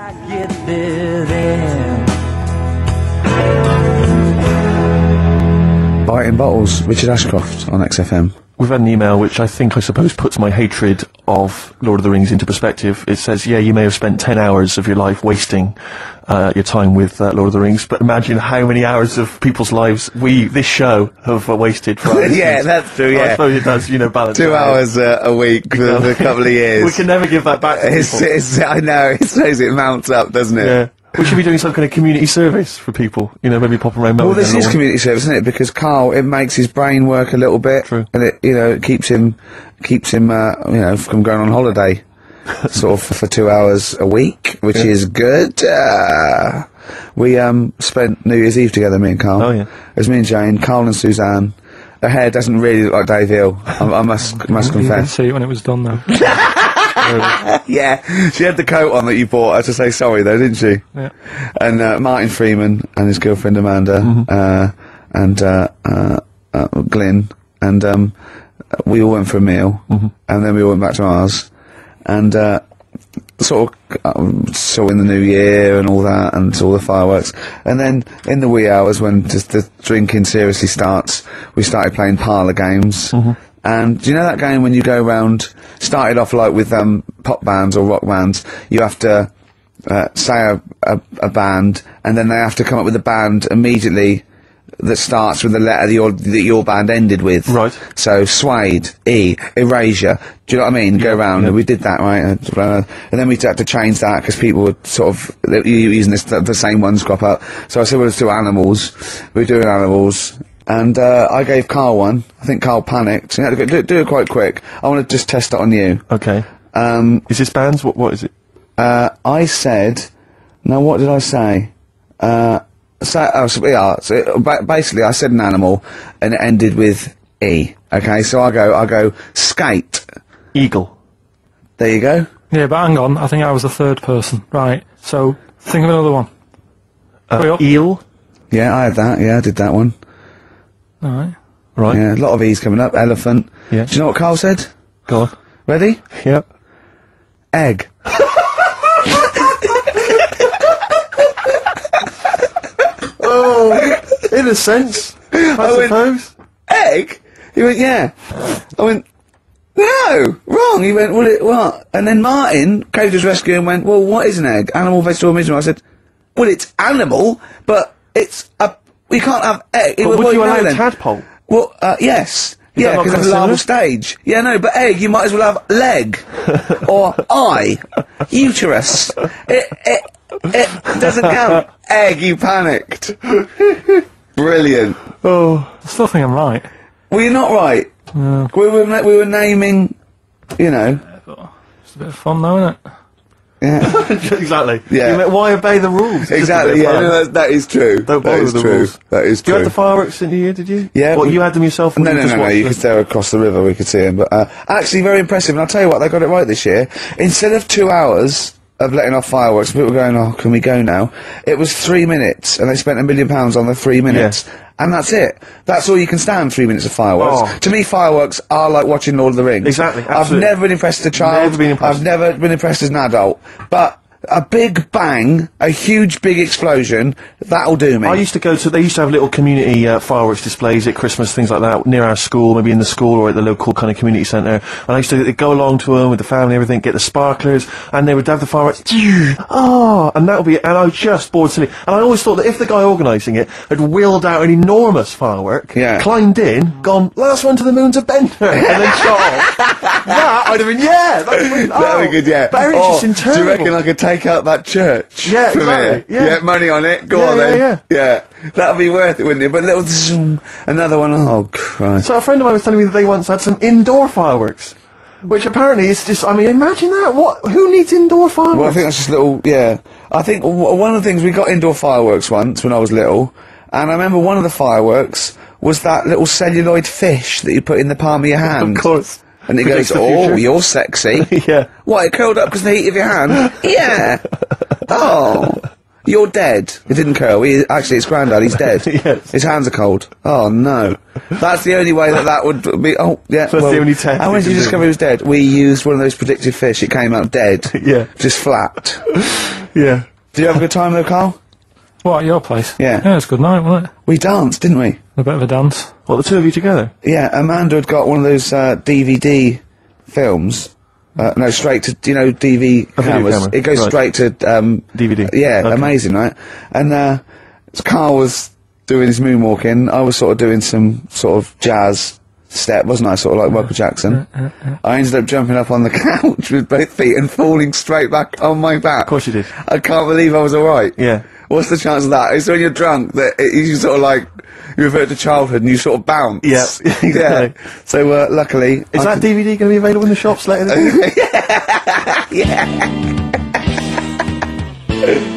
Get it in. Biting Bottles, Richard Ashcroft on XFM. We've had an email which I suppose puts my hatred of Lord of the Rings into perspective. It says, yeah, you may have spent 10 hours of your life wasting your time with Lord of the Rings, but imagine how many hours of people's lives this show have wasted for us. Yeah, that's true, yeah. I suppose it does, balance. 2 hours a week for a couple of years. We can never give that back to people. I know, it mounts up, doesn't it? Yeah. We should be doing some kind of community service for people, maybe popping around. Well, this is community service, isn't it? Because Carl, it makes his brain work a little bit. True. And it keeps him, from going on holiday, sort of for 2 hours a week, which is good. We, spent New Year's Eve together, me and Carl. Oh, yeah. It was me and Jane, Carl and Suzanne. Her hair doesn't really look like Dave Hill, I must You could confess. see it when it was done, though. Yeah, she had the coat on that you bought her to say sorry, though, didn't she? Yeah. And Martin Freeman and his girlfriend Amanda, and Glyn, and we all went for a meal, and then we all went back to ours, and sort of saw in the new year and all that, and all the fireworks, and then in the wee hours when just the drinking seriously starts, we started playing parlour games. And do you know that game when you go round, started off like with pop bands or rock bands, you have to say a band, and then they have to come up with a band immediately that starts with the letter that your band ended with. Right. So Suede, E, Erasure, do you know what I mean? Go round, and we did that, right? And then we had to change that because people were sort of using the same ones crop up. So I said we'll do Animals, we were doing Animals. And I gave Carl one. I think Carl panicked. You had to do it quite quick. I want to just test it on you. Okay. Is this bands? What is it? I said... No, what did I say? Basically, I said an animal, and it ended with E. Okay, so I go skate. Eagle. There you go. Yeah, but hang on. I think I was the third person. Right. So, think of another one. Eel. Yeah, I had that. Yeah, I did that one. Alright. Right. Yeah, a lot of E's coming up. Elephant. Yeah. Do you know what Carl said? Go on. Ready? Yep. Egg. Oh, in a sense, I suppose. Egg? He went, yeah. I went, no, wrong. He went, well, what? And then Martin came to his rescue and went, well, what is an egg? Animal, vegetable, mineral. I said, well, it's animal, but it's we can't have egg. But would you allow tadpole? Well, yes. Is Yeah, that not because it's a larval considered? stage. Yeah, no, but egg, you might as well have leg. Or eye. Uterus. It doesn't count. Egg, you panicked. Brilliant. Oh. I still think I'm right. Well, you're not right. No. We were naming, It's a bit of fun, though, isn't it? Yeah. Exactly. Yeah. You meant, why obey the rules? It's just a Exactly, bit of yeah, fun. no, that is true. Don't bother That is with the true. rules. That is You true. had the fireworks in the year, did you? Yeah. What, you had them yourself? Or No, you just watched you them? could stare across the river, we could see them. But actually very impressive, and I'll tell you what, they got it right this year. Instead of 2 hours of letting off fireworks, people were going, oh, can we go now? It was 3 minutes, and they spent £1 million on the 3 minutes. Yeah. And that's it. That's all you can stand, 3 minutes of fireworks. Oh. To me, fireworks are like watching Lord of the Rings. Exactly, I've absolutely. never been impressed as a child. Never been impressed. I've never been impressed as an adult. But a big bang, a huge big explosion, that'll do me. I used to go to, they used to have little community fireworks displays at Christmas, things like that, near our school, maybe in the school or at the local kind of community centre. And I used to go along to them with the family and everything, get the sparklers, and they would have the fireworks, and that would be, and I was just bored silly. And I always thought that if the guy organising it had wheeled out an enormous firework, Yeah. climbed in, gone, last one to the moon to Bender, and then shot off, that, I'd have been, yeah, that'd be, That'd be good, yeah. Barry just Do you internal. reckon I could take out that church? Yeah, from exactly, here? yeah. Money on it. Go Yeah, on yeah, then. Yeah. That'd be worth it, wouldn't it? But little zoom, another one. Oh Christ. So a friend of mine was telling me that they once had some indoor fireworks, which apparently is just, I mean, imagine that. Who needs indoor fireworks? Well, I think that's just little. Yeah. I think one of the things we got indoor fireworks once when I was little, and I remember one of the fireworks was that little celluloid fish that you put in the palm of your hand. Of course. And it Predicts goes, the oh, future." you're sexy. Yeah. What, it curled up because of the heat of your hand? Yeah. Oh. You're dead. It didn't curl. Actually, it's Grandad. He's dead. Yes. His hands are cold. Oh, no. That's the only way that would be... Oh, yeah. So that's the only test How you did you can do. discover he was dead? We used one of those predictive fish. It came out dead. Yeah. Just flat. Yeah. Did you have a good time, though, Carl? What, at your place? Yeah. Yeah, it's a good night, wasn't it? We danced, didn't we? A bit of a dance. Well, the two of you together? Yeah, Amanda had got one of those DVD films. No, straight to, DV cameras. camera, It goes right. straight to... DVD. Yeah, Okay. amazing, right? And Carl was doing his moonwalking. I was sort of doing some sort of jazz step, wasn't I? Sort of like Michael Jackson. I ended up jumping up on the couch with both feet and falling straight back on my back. Of course you did. I can't believe I was alright. Yeah. What's the chance of that? It's when you're drunk that you sort of like, you revert to childhood and you sort of bounce. Yeah, Yeah. exactly. So, luckily... Is that DVD going to be available in the shops later this year? Yeah.